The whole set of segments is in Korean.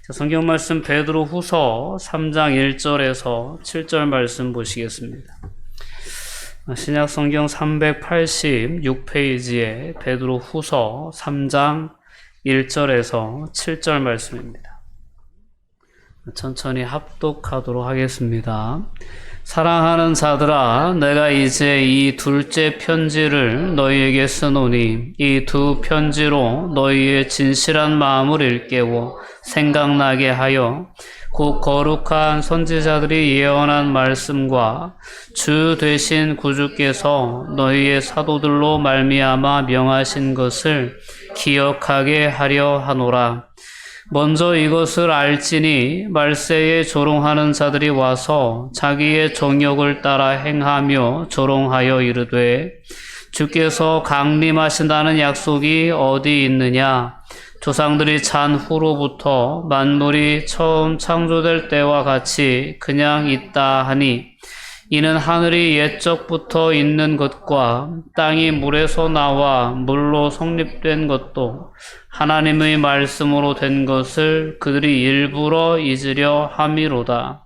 성경 말씀 베드로 후서 3장 1절에서 7절 말씀 보시겠습니다. 신약 성경 386페이지에 베드로 후서 3장 1절에서 7절 말씀입니다. 천천히 합독하도록 하겠습니다. 사랑하는 자들아, 내가 이제 이 둘째 편지를 너희에게 쓰노니 이 두 편지로 너희의 진실한 마음을 일깨워 생각나게 하여 곧 거룩한 선지자들이 예언한 말씀과 주 되신 구주께서 너희의 사도들로 말미암아 명하신 것을 기억하게 하려 하노라. 먼저 이것을 알지니 말세에 조롱하는 자들이 와서 자기의 정욕을 따라 행하며 조롱하여 이르되 주께서 강림하신다는 약속이 어디 있느냐? 조상들이 잔 후로부터 만물이 처음 창조될 때와 같이 그냥 있다 하니 이는 하늘이 옛적부터 있는 것과 땅이 물에서 나와 물로 성립된 것도 하나님의 말씀으로 된 것을 그들이 일부러 잊으려 함이로다.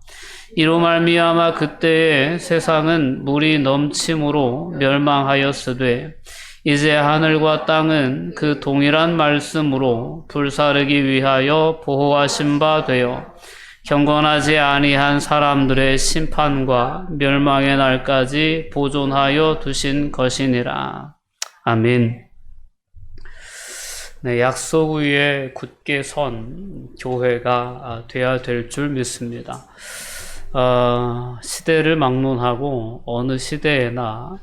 이로 말미암아 그때의 세상은 물이 넘침으로 멸망하였으되 이제 하늘과 땅은 그 동일한 말씀으로 불사르기 위하여 보호하신 바 되어 경건하지 아니한 사람들의 심판과 멸망의 날까지 보존하여 두신 것이니라. 아멘. 네, 약속 위에 굳게 선 교회가 되어야 될 줄 믿습니다. 시대를 막론하고 어느 시대에나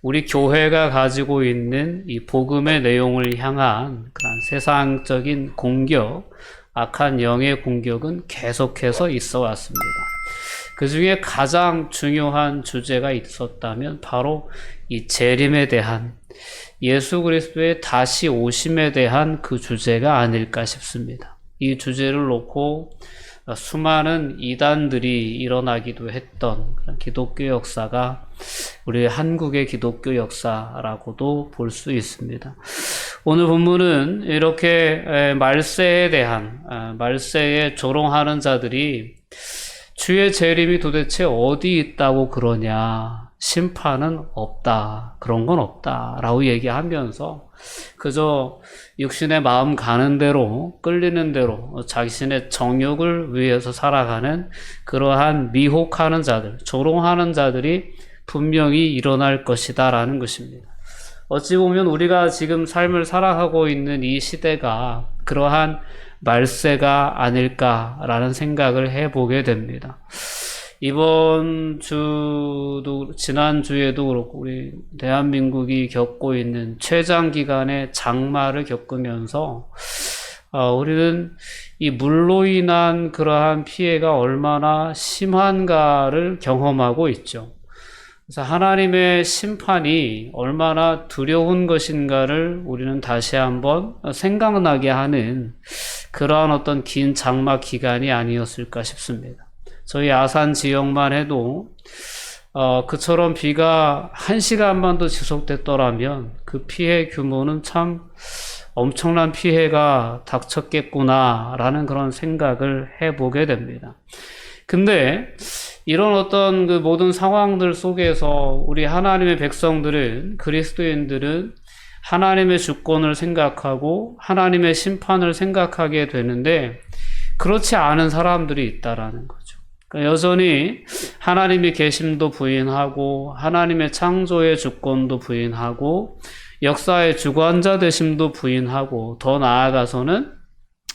우리 교회가 가지고 있는 이 복음의 내용을 향한 그런 세상적인 공격, 악한 영의 공격은 계속해서 있어 왔습니다. 그 중에 가장 중요한 주제가 있었다면 바로 이 재림에 대한, 예수 그리스도의 다시 오심에 대한 그 주제가 아닐까 싶습니다. 이 주제를 놓고 수많은 이단들이 일어나기도 했던 그런 기독교 역사가 우리 한국의 기독교 역사라고도 볼 수 있습니다. 오늘 본문은 이렇게 말세에 대한, 말세에 조롱하는 자들이 주의 재림이 도대체 어디 있다고 그러냐, 심판은 없다, 그런 건 없다 라고 얘기하면서 그저 육신의 마음 가는 대로, 끌리는 대로 자신의 정욕을 위해서 살아가는 그러한 미혹하는 자들, 조롱하는 자들이 분명히 일어날 것이다 라는 것입니다. 어찌 보면 우리가 지금 삶을 살아가고 있는 이 시대가 그러한 말세가 아닐까라는 생각을 해보게 됩니다. 이번 주도, 지난주에도 그렇고, 우리 대한민국이 겪고 있는 최장기간의 장마를 겪으면서, 우리는 이 물로 인한 그러한 피해가 얼마나 심한가를 경험하고 있죠. 그래서 하나님의 심판이 얼마나 두려운 것인가를 우리는 다시 한번 생각나게 하는 그러한 어떤 긴 장마 기간이 아니었을까 싶습니다. 저희 아산 지역만 해도 그처럼 비가 1시간만 더 지속됐더라면 그 피해 규모는 참 엄청난 피해가 닥쳤겠구나라는 그런 생각을 해보게 됩니다. 근데 이런 어떤 그 모든 상황들 속에서 우리 하나님의 백성들은, 그리스도인들은 하나님의 주권을 생각하고 하나님의 심판을 생각하게 되는데 그렇지 않은 사람들이 있다라는 거죠. 그러니까 여전히 하나님의 계심도 부인하고 하나님의 창조의 주권도 부인하고 역사의 주관자 되심도 부인하고 더 나아가서는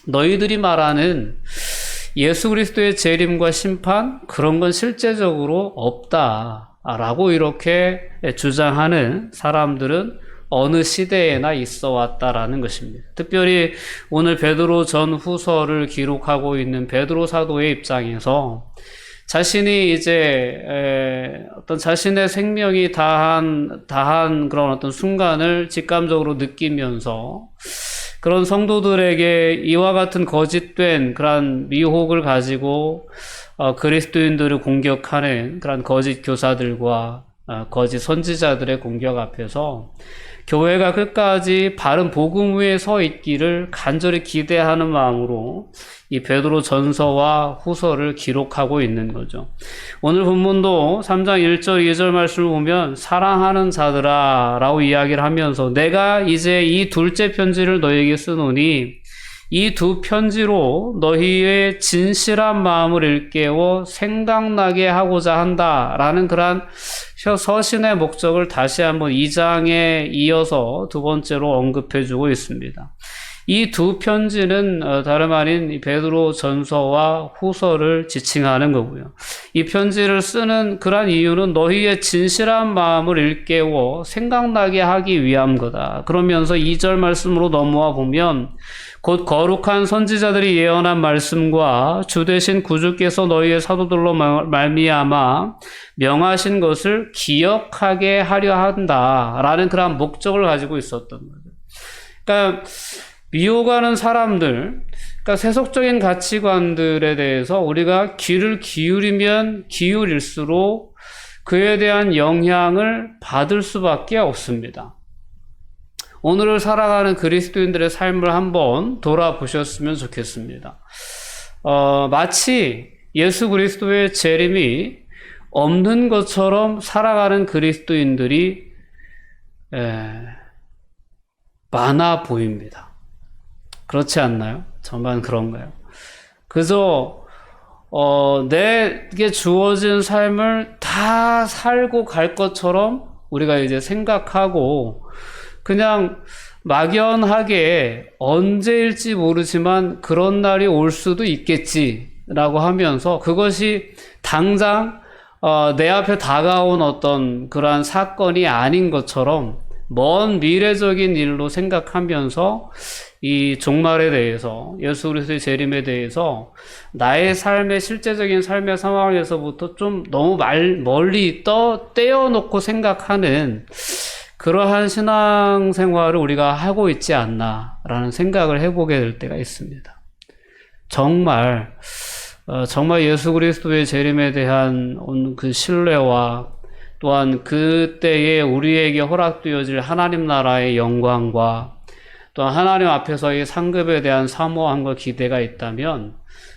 너희들이 말하는 예수 그리스도의 재림과 심판, 그런 건 실제적으로 없다라고 이렇게 주장하는 사람들은 어느 시대에나 있어 왔다라는 것입니다. 특별히 오늘 베드로 전후서를 기록하고 있는 베드로 사도의 입장에서 자신이 이제 어떤 자신의 생명이 다한 그런 어떤 순간을 직감적으로 느끼면서 그런 성도들에게 이와 같은 거짓된 그런 미혹을 가지고 그리스도인들을 공격하는 그런 거짓 교사들과 거짓 선지자들의 공격 앞에서 교회가 끝까지 바른 복음 위에 서 있기를 간절히 기대하는 마음으로 이 베드로 전서와 후서를 기록하고 있는 거죠. 오늘 본문도 3장 1절 2절 말씀을 보면 사랑하는 자들아 라고 이야기를 하면서 내가 이제 이 둘째 편지를 너희에게 쓰노니 이 두 편지로 너희의 진실한 마음을 일깨워 생각나게 하고자 한다라는 그러한 서신의 목적을 다시 한번 2장에 이어서 두 번째로 언급해주고 있습니다. 이 두 편지는 다름 아닌 베드로 전서와 후서를 지칭하는 거고요. 이 편지를 쓰는 그러한 이유는 너희의 진실한 마음을 일깨워 생각나게 하기 위함 거다. 그러면서 2절 말씀으로 넘어와 보면 곧 거룩한 선지자들이 예언한 말씀과 주 되신 구주께서 너희의 사도들로 말미암아 명하신 것을 기억하게 하려 한다라는 그러한 목적을 가지고 있었던 거죠. 그러니까 미혹하는 사람들, 그러니까 세속적인 가치관들에 대해서 우리가 귀를 기울이면 기울일수록 그에 대한 영향을 받을 수밖에 없습니다. 오늘을 살아가는 그리스도인들의 삶을 한번 돌아보셨으면 좋겠습니다. 마치 예수 그리스도의 재림이 없는 것처럼 살아가는 그리스도인들이 많아 보입니다. 그렇지 않나요? 저만 그런가요? 그저 내게 주어진 삶을 다 살고 갈 것처럼 우리가 이제 생각하고 그냥 막연하게 언제일지 모르지만 그런 날이 올 수도 있겠지라고 하면서 그것이 당장 내 앞에 다가온 어떤 그러한 사건이 아닌 것처럼 먼 미래적인 일로 생각하면서 이 종말에 대해서 예수 그리스도의 재림에 대해서 나의 삶의 실제적인 삶의 상황에서부터 좀 너무 멀리 떼어놓고 생각하는 그러한 신앙생활을 우리가 하고 있지 않나라는 생각을 해보게 될 때가 있습니다. 정말 예수 그리스도의 재림에 대한 그 신뢰와 또한 그때에 우리에게 허락되어질 하나님 나라의 영광과 또한 하나님 앞에서의 상급에 대한 사모함과 기대가 있다면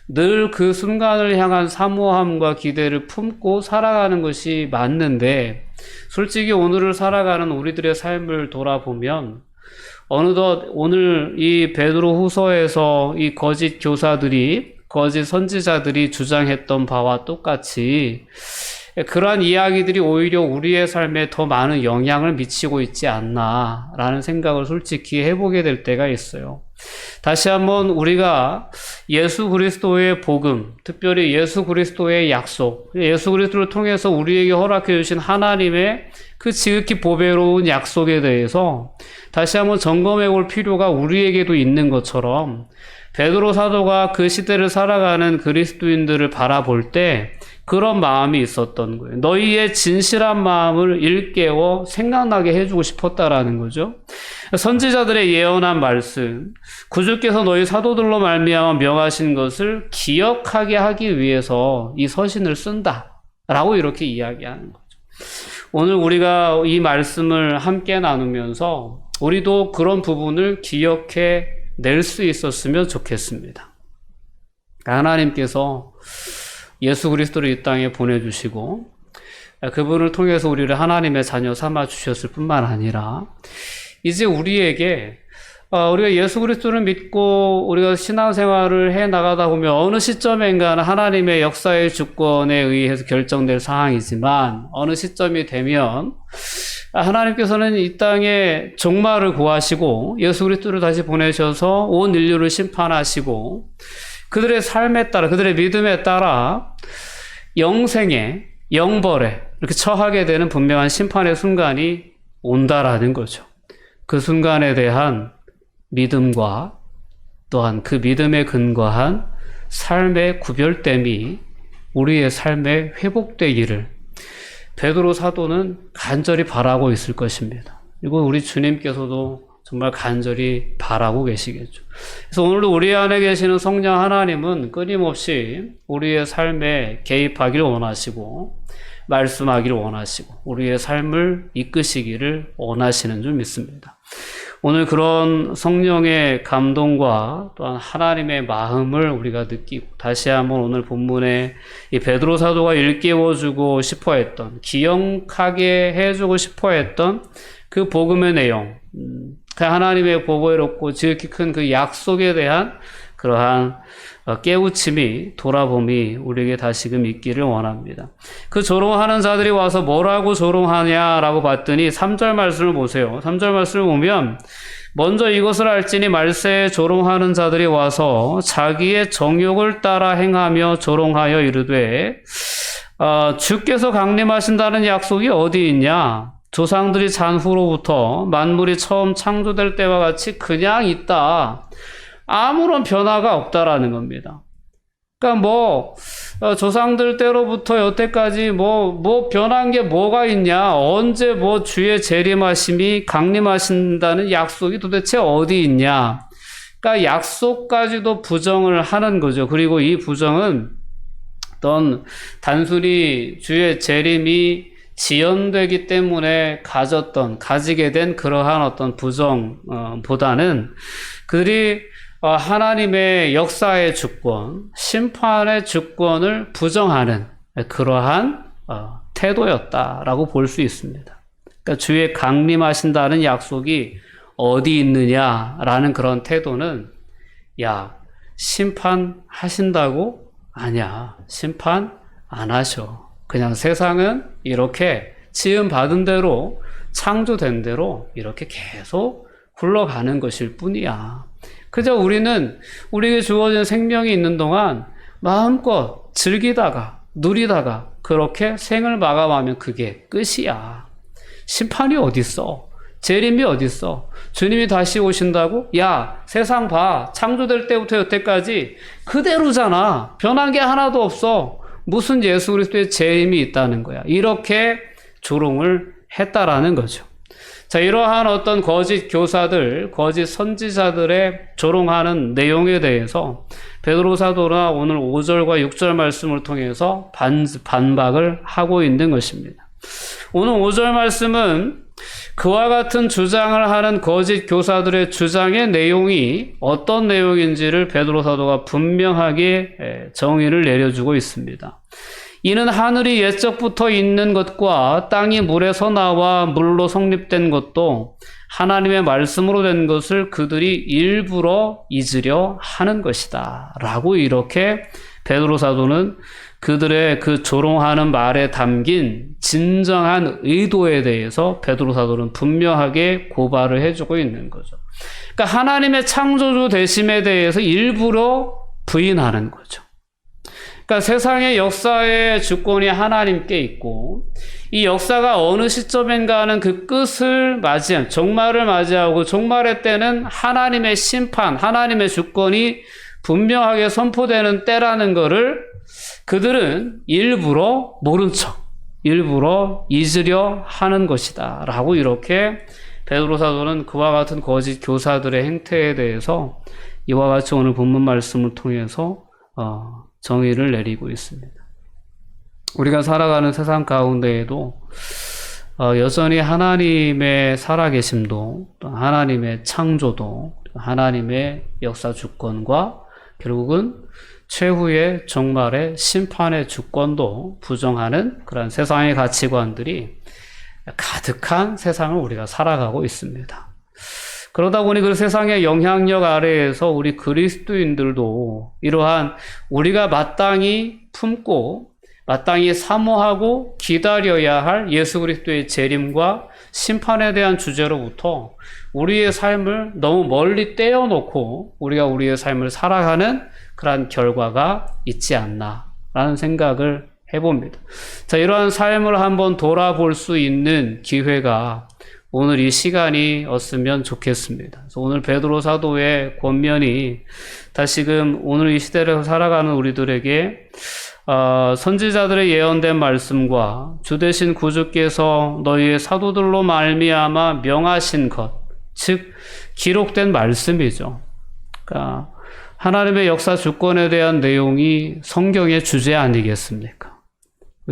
늘 그 순간을 향한 사모함과 기대를 품고 살아가는 것이 맞는데 솔직히 오늘을 살아가는 우리들의 삶을 돌아보면 어느덧 오늘 이 베드로 후서에서 이 거짓 교사들이 거짓 선지자들이 주장했던 바와 똑같이 그러한 이야기들이 오히려 우리의 삶에 더 많은 영향을 미치고 있지 않나라는 생각을 솔직히 해보게 될 때가 있어요. 다시 한번 우리가 예수 그리스도의 복음, 특별히 예수 그리스도의 약속, 예수 그리스도를 통해서 우리에게 허락해 주신 하나님의 그 지극히 보배로운 약속에 대해서 다시 한번 점검해 볼 필요가 우리에게도 있는 것처럼 베드로 사도가 그 시대를 살아가는 그리스도인들을 바라볼 때 그런 마음이 있었던 거예요. 너희의 진실한 마음을 일깨워 생각나게 해주고 싶었다라는 거죠. 선지자들의 예언한 말씀, 구주께서 너희 사도들로 말미암아 명하신 것을 기억하게 하기 위해서 이 서신을 쓴다라고 이렇게 이야기하는 거죠. 오늘 우리가 이 말씀을 함께 나누면서 우리도 그런 부분을 기억해 낼 수 있었으면 좋겠습니다. 하나님께서 예수 그리스도를 이 땅에 보내주시고 그분을 통해서 우리를 하나님의 자녀 삼아 주셨을 뿐만 아니라 이제 우리에게 우리가 예수 그리스도를 믿고 우리가 신앙생활을 해 나가다 보면 어느 시점인가는 하나님의 역사의 주권에 의해서 결정될 상황이지만 어느 시점이 되면 하나님께서는 이 땅에 종말을 구하시고 예수 그리스도를 다시 보내셔서 온 인류를 심판하시고 그들의 삶에 따라 그들의 믿음에 따라 영생에 영벌에 이렇게 처하게 되는 분명한 심판의 순간이 온다라는 거죠. 그 순간에 대한 믿음과 또한 그 믿음에 근거한 삶의 구별됨이 우리의 삶에 회복되기를 베드로 사도는 간절히 바라고 있을 것입니다. 그리고 우리 주님께서도 정말 간절히 바라고 계시겠죠. 그래서 오늘도 우리 안에 계시는 성령 하나님은 끊임없이 우리의 삶에 개입하기를 원하시고 말씀하기를 원하시고 우리의 삶을 이끄시기를 원하시는 줄 믿습니다. 오늘 그런 성령의 감동과 또한 하나님의 마음을 우리가 느끼고 다시 한번 오늘 본문에 이 베드로 사도가 일깨워주고 싶어했던, 기억하게 해주고 싶어했던 그 복음의 내용, 그 하나님의 보배롭고 지극히 큰 그 약속에 대한 그러한 깨우침이, 돌아봄이 우리에게 다시금 있기를 원합니다. 그 조롱하는 자들이 와서 뭐라고 조롱하냐라고 봤더니 3절 말씀을 보세요. 3절 말씀을 보면 먼저 이것을 알지니 말세에 조롱하는 자들이 와서 자기의 정욕을 따라 행하며 조롱하여 이르되 주께서 강림하신다는 약속이 어디 있냐? 조상들이 잔 후로부터 만물이 처음 창조될 때와 같이 그냥 있다. 아무런 변화가 없다라는 겁니다. 그러니까 조상들 때로부터 여태까지 변한 게 뭐가 있냐? 언제 주의 재림하심이 강림하신다는 약속이 도대체 어디 있냐? 그러니까 약속까지도 부정을 하는 거죠. 그리고 이 부정은 어떤 단순히 주의 재림이 지연되기 때문에 가지게 된 그러한 어떤 부정보다는 그들이 하나님의 역사의 주권, 심판의 주권을 부정하는 그러한 태도였다라고 볼 수 있습니다. 그러니까 주의 강림하신다는 약속이 어디 있느냐라는 그런 태도는 심판하신다고? 아니야. 심판 안 하셔. 그냥 세상은 이렇게 지음받은 대로, 창조된 대로 이렇게 계속 굴러가는 것일 뿐이야. 그저 우리는 우리에게 주어진 생명이 있는 동안 마음껏 즐기다가 누리다가 그렇게 생을 마감하면 그게 끝이야. 심판이 어딨어? 재림이 어딨어? 주님이 다시 오신다고? 세상 봐. 창조될 때부터 여태까지 그대로잖아. 변한 게 하나도 없어. 무슨 예수 그리스도의 재림이 있다는 거야. 이렇게 조롱을 했다라는 거죠. 자, 이러한 어떤 거짓 교사들, 거짓 선지자들의 조롱하는 내용에 대해서 베드로 사도가 오늘 5절과 6절 말씀을 통해서 반박을 하고 있는 것입니다. 오늘 5절 말씀은 그와 같은 주장을 하는 거짓 교사들의 주장의 내용이 어떤 내용인지를 베드로 사도가 분명하게 정의를 내려주고 있습니다. 이는 하늘이 옛적부터 있는 것과 땅이 물에서 나와 물로 성립된 것도 하나님의 말씀으로 된 것을 그들이 일부러 잊으려 하는 것이다. 라고 이렇게 베드로 사도는 그들의 그 조롱하는 말에 담긴 진정한 의도에 대해서 베드로 사도는 분명하게 고발을 해주고 있는 거죠. 그러니까 하나님의 창조주 되심에 대해서 일부러 부인하는 거죠. 그러니까 세상의 역사의 주권이 하나님께 있고 이 역사가 어느 시점인가 하는 그 끝을 맞이한 종말을 맞이하고 종말의 때는 하나님의 심판, 하나님의 주권이 분명하게 선포되는 때라는 것을 그들은 일부러 모른 척, 일부러 잊으려 하는 것이다 라고 이렇게 베드로 사도는 그와 같은 거짓 교사들의 행태에 대해서 이와 같이 오늘 본문 말씀을 통해서 정의를 내리고 있습니다. 우리가 살아가는 세상 가운데에도 여전히 하나님의 살아계심도, 하나님의 창조도, 하나님의 역사 주권과 결국은 최후의 종말의 심판의 주권도 부정하는 그런 세상의 가치관들이 가득한 세상을 우리가 살아가고 있습니다. 그러다 보니 그 세상의 영향력 아래에서 우리 그리스도인들도 이러한 우리가 마땅히 품고 마땅히 사모하고 기다려야 할 예수 그리스도의 재림과 심판에 대한 주제로부터 우리의 삶을 너무 멀리 떼어놓고 우리가 우리의 삶을 살아가는 그러한 결과가 있지 않나라는 생각을 해봅니다. 자, 이러한 삶을 한번 돌아볼 수 있는 기회가 오늘 이 시간이었으면 좋겠습니다. 그래서 오늘 베드로 사도의 권면이 다시금 오늘 이 시대를 살아가는 우리들에게 선지자들의 예언된 말씀과 주 되신 구주께서 너희의 사도들로 말미암아 명하신 것, 즉 기록된 말씀이죠. 그러니까 하나님의 역사 주권에 대한 내용이 성경의 주제 아니겠습니까?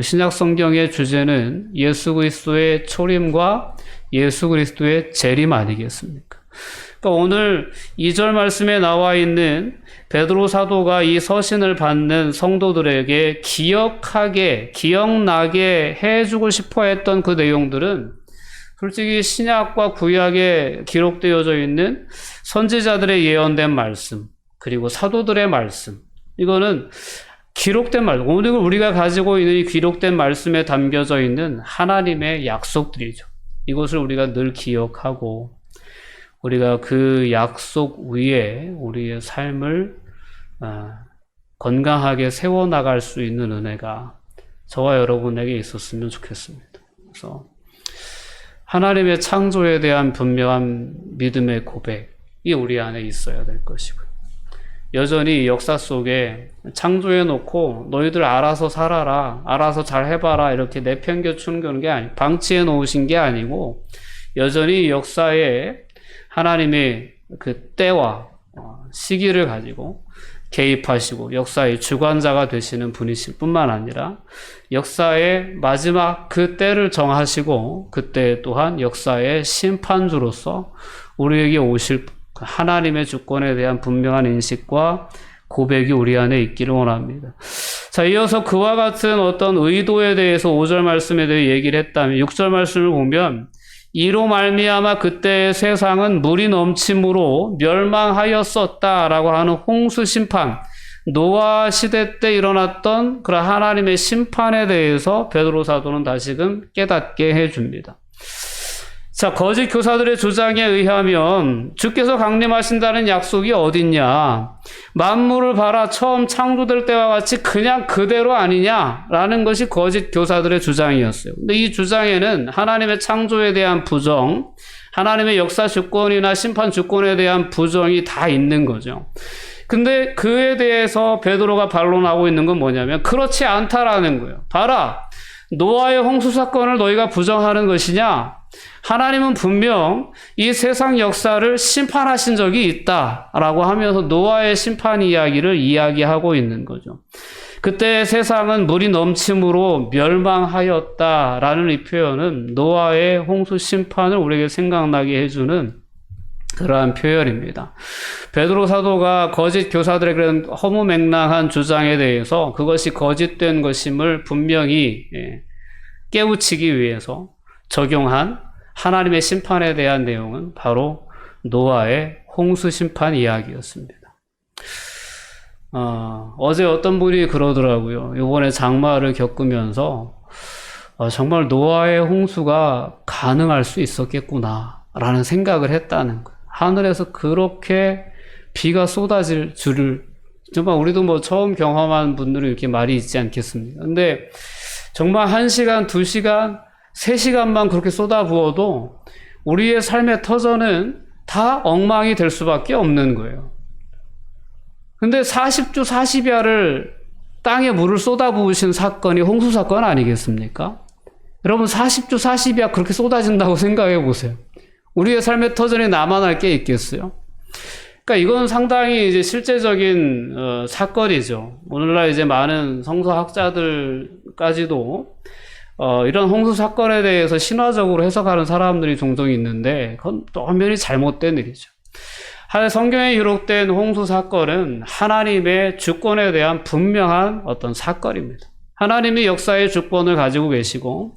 신약 성경의 주제는 예수 그리스도의 초림과 예수 그리스도의 재림 아니겠습니까? 그러니까 오늘 2절 말씀에 나와 있는 베드로 사도가 이 서신을 받는 성도들에게 기억나게 해주고 싶어 했던 그 내용들은 솔직히 신약과 구약에 기록되어져 있는 선지자들의 예언된 말씀, 그리고 사도들의 말씀, 이거는 기록된 말씀, 오늘 우리가 가지고 있는 이 기록된 말씀에 담겨져 있는 하나님의 약속들이죠. 이것을 우리가 늘 기억하고 우리가 그 약속 위에 우리의 삶을 건강하게 세워나갈 수 있는 은혜가 저와 여러분에게 있었으면 좋겠습니다. 그래서 하나님의 창조에 대한 분명한 믿음의 고백이 우리 안에 있어야 될 것이고요. 여전히 역사 속에 창조해 놓고 너희들 알아서 살아라, 알아서 잘 해봐라 이렇게 내팽겨치는 게 아니고 방치해 놓으신 게 아니고 여전히 역사에 하나님의 그 때와 시기를 가지고 개입하시고 역사의 주관자가 되시는 분이실 뿐만 아니라 역사의 마지막 그 때를 정하시고 그때 또한 역사의 심판주로서 우리에게 오실 하나님의 주권에 대한 분명한 인식과 고백이 우리 안에 있기를 원합니다. 자, 이어서 그와 같은 어떤 의도에 대해서 5절 말씀에 대해 얘기를 했다면 6절 말씀을 보면 이로 말미암아 그때의 세상은 물이 넘침으로 멸망하였었다라고 하는 홍수 심판, 노아 시대 때 일어났던 그런 하나님의 심판에 대해서 베드로 사도는 다시금 깨닫게 해줍니다. 자, 거짓 교사들의 주장에 의하면 주께서 강림하신다는 약속이 어딨냐? 만물을 봐라, 처음 창조될 때와 같이 그냥 그대로 아니냐라는 것이 거짓 교사들의 주장이었어요. 근데 이 주장에는 하나님의 창조에 대한 부정, 하나님의 역사 주권이나 심판 주권에 대한 부정이 다 있는 거죠. 근데 그에 대해서 베드로가 반론하고 있는 건 뭐냐면 그렇지 않다라는 거예요. 봐라, 노아의 홍수 사건을 너희가 부정하는 것이냐? 하나님은 분명 이 세상 역사를 심판하신 적이 있다라고 하면서 노아의 심판 이야기를 이야기하고 있는 거죠. 그때 세상은 물이 넘침으로 멸망하였다라는 이 표현은 노아의 홍수 심판을 우리에게 생각나게 해주는 그러한 표현입니다. 베드로 사도가 거짓 교사들의 그런 허무맹랑한 주장에 대해서 그것이 거짓된 것임을 분명히 깨우치기 위해서 적용한 하나님의 심판에 대한 내용은 바로 노아의 홍수 심판 이야기였습니다. 어제 어떤 분이 그러더라고요. 이번에 장마를 겪으면서 정말 노아의 홍수가 가능할 수 있었겠구나 라는 생각을 했다는 거예요. 하늘에서 그렇게 비가 쏟아질 줄을 정말 우리도 뭐 처음 경험한 분들은 이렇게 말이 있지 않겠습니까? 근데 정말 1시간, 2시간, 3시간만 그렇게 쏟아부어도 우리의 삶의 터전은 다 엉망이 될 수밖에 없는 거예요. 근데 40주 40야를 땅에 물을 쏟아부으신 사건이 홍수 사건 아니겠습니까? 여러분 40주 40야 그렇게 쏟아진다고 생각해 보세요. 우리의 삶의 터전이 남아날 게 있겠어요? 그러니까 이건 상당히 이제 실제적인 사건이죠. 오늘날 이제 많은 성서학자들까지도 이런 홍수 사건에 대해서 신화적으로 해석하는 사람들이 종종 있는데 그건 또 한면이 잘못된 일이죠. 성경에 기록된 홍수 사건은 하나님의 주권에 대한 분명한 어떤 사건입니다. 하나님이 역사의 주권을 가지고 계시고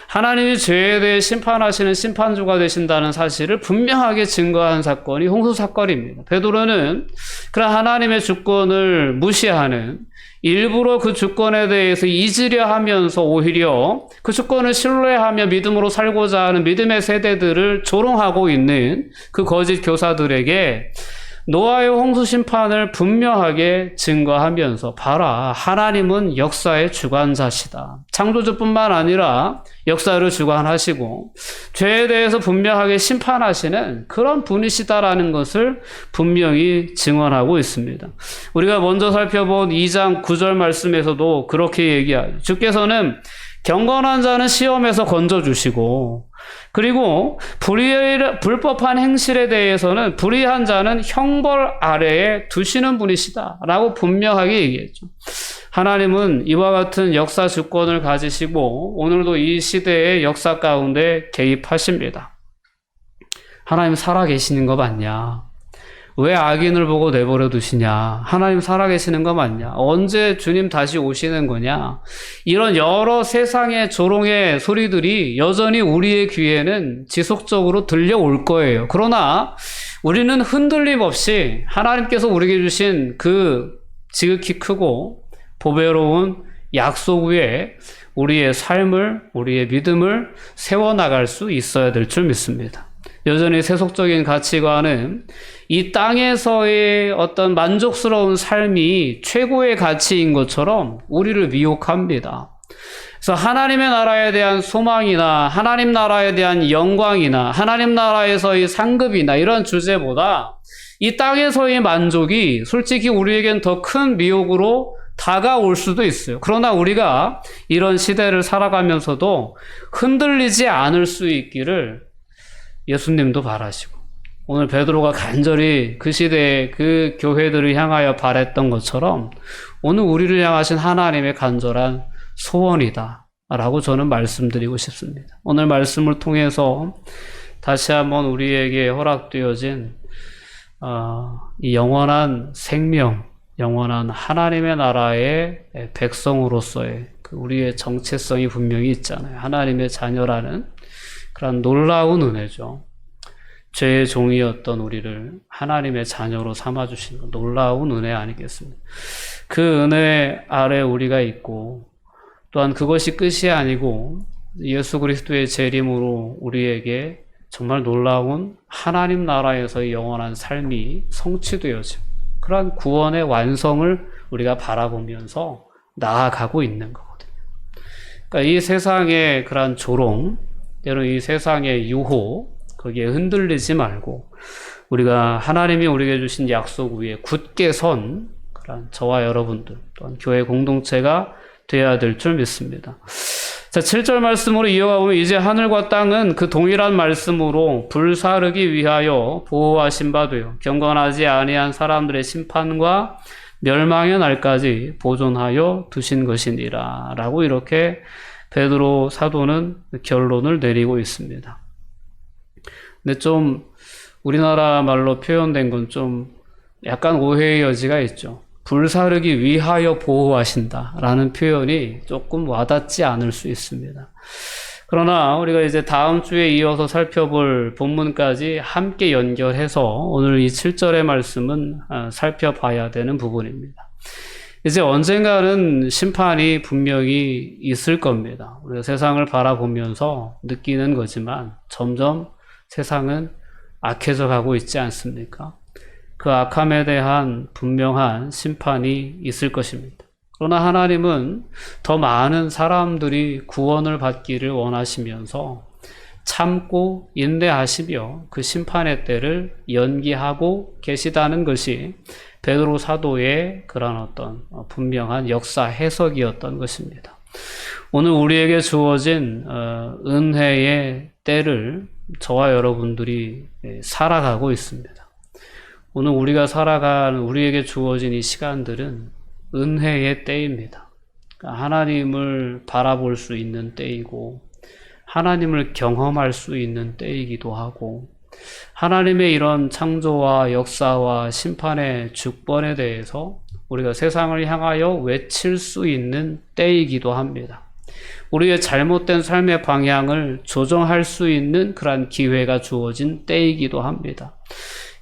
하나님이 죄에 대해 심판하시는 심판주가 되신다는 사실을 분명하게 증거한 사건이 홍수 사건입니다. 베드로는 그런 하나님의 주권을 무시하는 일부러 그 주권에 대해서 잊으려 하면서 오히려 그 주권을 신뢰하며 믿음으로 살고자 하는 믿음의 세대들을 조롱하고 있는 그 거짓 교사들에게 노아의 홍수 심판을 분명하게 증거하면서 봐라, 하나님은 역사의 주관자시다. 창조주뿐만 아니라 역사를 주관하시고 죄에 대해서 분명하게 심판하시는 그런 분이시다라는 것을 분명히 증언하고 있습니다. 우리가 먼저 살펴본 2장 9절 말씀에서도 그렇게 얘기하죠. 주께서는 경건한 자는 시험에서 건져주시고 그리고 불법한 행실에 대해서는 불의한 자는 형벌 아래에 두시는 분이시다 라고 분명하게 얘기했죠. 하나님은 이와 같은 역사 주권을 가지시고 오늘도 이 시대의 역사 가운데 개입하십니다. 하나님 살아계시는 거 맞냐? 왜 악인을 보고 내버려 두시냐? 하나님 살아계시는 거 맞냐? 언제 주님 다시 오시는 거냐? 이런 여러 세상의 조롱의 소리들이 여전히 우리의 귀에는 지속적으로 들려올 거예요. 그러나 우리는 흔들림 없이 하나님께서 우리에게 주신 그 지극히 크고 보배로운 약속 위에 우리의 삶을, 우리의 믿음을 세워나갈 수 있어야 될 줄 믿습니다. 여전히 세속적인 가치관은 이 땅에서의 어떤 만족스러운 삶이 최고의 가치인 것처럼 우리를 미혹합니다. 그래서 하나님의 나라에 대한 소망이나 하나님 나라에 대한 영광이나 하나님 나라에서의 상급이나 이런 주제보다 이 땅에서의 만족이 솔직히 우리에겐 더 큰 미혹으로 다가올 수도 있어요. 그러나 우리가 이런 시대를 살아가면서도 흔들리지 않을 수 있기를 예수님도 바라시고 오늘 베드로가 간절히 그 시대의 그 교회들을 향하여 바랬던 것처럼 오늘 우리를 향하신 하나님의 간절한 소원이다 라고 저는 말씀드리고 싶습니다. 오늘 말씀을 통해서 다시 한번 우리에게 허락되어진 이 영원한 생명, 영원한 하나님의 나라의 백성으로서의 그 우리의 정체성이 분명히 있잖아요. 하나님의 자녀라는 그런 놀라운 은혜죠. 죄의 종이었던 우리를 하나님의 자녀로 삼아주신 놀라운 은혜 아니겠습니까? 그 은혜 아래 우리가 있고 또한 그것이 끝이 아니고 예수 그리스도의 재림으로 우리에게 정말 놀라운 하나님 나라에서의 영원한 삶이 성취되어지고 그러한 구원의 완성을 우리가 바라보면서 나아가고 있는 거거든요. 그러니까 이 세상의 그런 조롱, 때로는 이 세상의 유혹, 거기에 흔들리지 말고 우리가 하나님이 우리에게 주신 약속 위에 굳게 선 그런 저와 여러분들 또한 교회 공동체가 되어야 될 줄 믿습니다. 자, 7절 말씀으로 이어가 보면 이제 하늘과 땅은 그 동일한 말씀으로 불사르기 위하여 보호하신 바 되어 경건하지 아니한 사람들의 심판과 멸망의 날까지 보존하여 두신 것이니라 라고 이렇게 베드로 사도는 결론을 내리고 있습니다. 근데 좀 우리나라 말로 표현된 건 좀 약간 오해의 여지가 있죠. 불사르기 위하여 보호하신다라는 표현이 조금 와닿지 않을 수 있습니다. 그러나 우리가 이제 다음 주에 이어서 살펴볼 본문까지 함께 연결해서 오늘 이 7절의 말씀은 살펴봐야 되는 부분입니다. 이제 언젠가는 심판이 분명히 있을 겁니다. 우리가 세상을 바라보면서 느끼는 거지만 점점 세상은 악해져 가고 있지 않습니까? 그 악함에 대한 분명한 심판이 있을 것입니다. 그러나 하나님은 더 많은 사람들이 구원을 받기를 원하시면서 참고 인내하시며 그 심판의 때를 연기하고 계시다는 것이 베드로 사도의 그런 어떤 분명한 역사 해석이었던 것입니다. 오늘 우리에게 주어진 은혜의 때를 저와 여러분들이 살아가고 있습니다. 오늘 우리가 살아가는 우리에게 주어진 이 시간들은 은혜의 때입니다. 하나님을 바라볼 수 있는 때이고 하나님을 경험할 수 있는 때이기도 하고 하나님의 이런 창조와 역사와 심판의 주권에 대해서 우리가 세상을 향하여 외칠 수 있는 때이기도 합니다. 우리의 잘못된 삶의 방향을 조정할 수 있는 그러한 기회가 주어진 때이기도 합니다.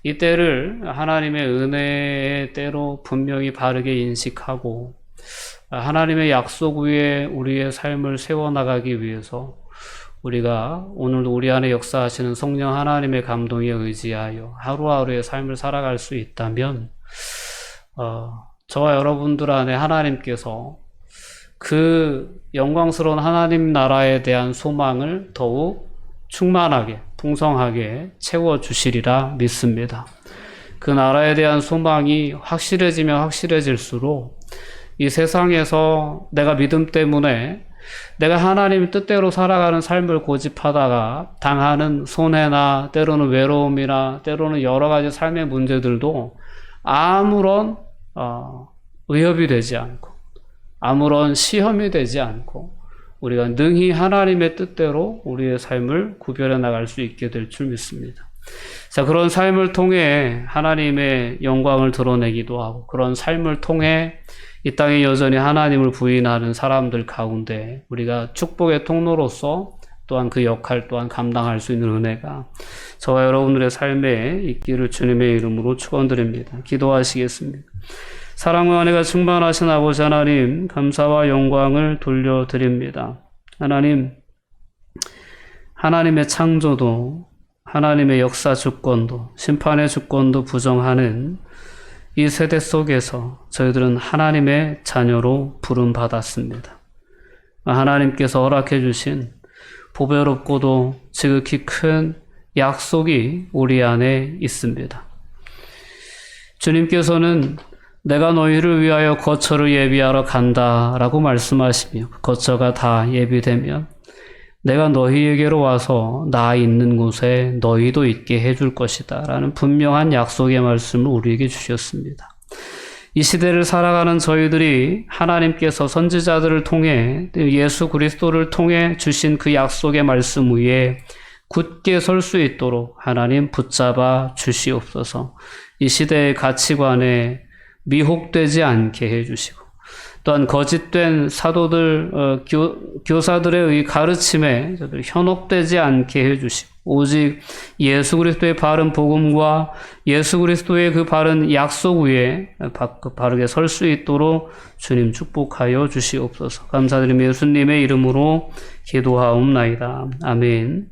이 때를 하나님의 은혜의 때로 분명히 바르게 인식하고 하나님의 약속 위에 우리의 삶을 세워나가기 위해서 우리가 오늘도 우리 안에 역사하시는 성령 하나님의 감동에 의지하여 하루하루의 삶을 살아갈 수 있다면 저와 여러분들 안에 하나님께서 그 영광스러운 하나님 나라에 대한 소망을 더욱 충만하게 풍성하게 채워주시리라 믿습니다. 그 나라에 대한 소망이 확실해지면 확실해질수록 이 세상에서 내가 믿음 때문에 내가 하나님 뜻대로 살아가는 삶을 고집하다가 당하는 손해나 때로는 외로움이나 때로는 여러 가지 삶의 문제들도 아무런 위협이 되지 않고 아무런 시험이 되지 않고 우리가 능히 하나님의 뜻대로 우리의 삶을 구별해 나갈 수 있게 될 줄 믿습니다. 자, 그런 삶을 통해 하나님의 영광을 드러내기도 하고 그런 삶을 통해 이 땅에 여전히 하나님을 부인하는 사람들 가운데 우리가 축복의 통로로서 또한 그 역할 또한 감당할 수 있는 은혜가 저와 여러분들의 삶에 있기를 주님의 이름으로 축원드립니다. 기도하시겠습니다. 사랑과 은혜가 충만하신 아버지 하나님, 감사와 영광을 돌려드립니다. 하나님, 하나님의 창조도 하나님의 역사 주권도 심판의 주권도 부정하는 이 세대 속에서 저희들은 하나님의 자녀로 부름받았습니다. 하나님께서 허락해 주신 보배롭고도 지극히 큰 약속이 우리 안에 있습니다. 주님께서는 내가 너희를 위하여 거처를 예비하러 간다라고 말씀하시며 거처가 다 예비되면 내가 너희에게로 와서 나 있는 곳에 너희도 있게 해줄 것이다 라는 분명한 약속의 말씀을 우리에게 주셨습니다. 이 시대를 살아가는 저희들이 하나님께서 선지자들을 통해 예수 그리스도를 통해 주신 그 약속의 말씀 위에 굳게 설 수 있도록 하나님 붙잡아 주시옵소서. 이 시대의 가치관에 미혹되지 않게 해주시고 또한 거짓된 사도들, 교사들의 가르침에 현혹되지 않게 해주시고 오직 예수 그리스도의 바른 복음과 예수 그리스도의 그 바른 약속 위에 바르게 설 수 있도록 주님 축복하여 주시옵소서. 감사드리며 예수님의 이름으로 기도하옵나이다. 아멘.